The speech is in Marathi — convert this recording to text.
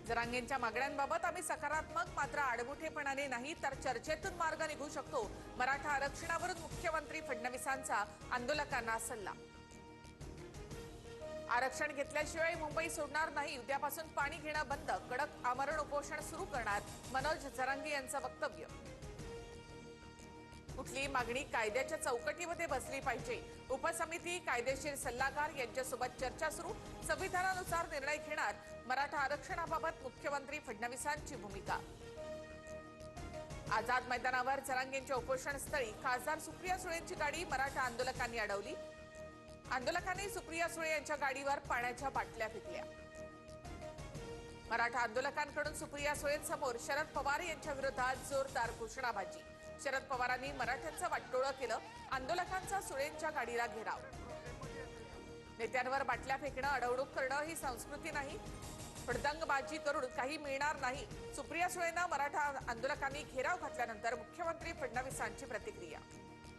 जरांगेंच्या मागण्यांबाबत आम्ही सकारात्मक मात्र आडमुठेपणाने नाही तर चर्चेतून मार्ग निघू शकतो. मराठा आरक्षणावरून मुख्यमंत्री फडणवीसांचा आंदोलकांना सल्ला. आरक्षण घेतल्याशिवाय मुंबई सोडणार नाही. उद्यापासून पाणी घेणं बंद. कडक आमरण उपोषण सुरू करणार. मनोज जरांगे यांचं वक्तव्य. कुठलीही मागणी कायद्याच्या चौकटीमध्ये बसली पाहिजे. उपसमिती, कायदेशीर सल्लागार यांच्यासोबत चर्चा सुरू. संविधानानुसार निर्णय घेणार. मराठा आरक्षणाबाबत मुख्यमंत्री फडणवीसांची भूमिका. आझाद मैदानावर जरांगेंच्या उपोषणस्थळी खासदार सुप्रिया सुळेंची गाडी मराठा आंदोलकांनी अडवली. आंदोलकांनी सुप्रिया सुळे यांच्या गाडीवर पाण्याच्या बाटल्या फेकल्या. मराठा आंदोलकांकडून सुप्रिया सुळेंसमोर शरद पवार यांच्या विरोधात जोरदार घोषणाबाजी. शरद पवारांनी मराठ्यांचं वाटोळं केलं. आंदोलकांचा सुळेंच्या गाडीला घेराव. नेत्यांवर बाटल्या फेकणं, अडवणूक करणं ही संस्कृती नाही. फडदंगबाजी करून काही मिळणार नाही. सुप्रिया सुळेंना मराठा आंदोलकांनी घेराव घातल्यानंतर मुख्यमंत्री फडणवीसांची प्रतिक्रिया.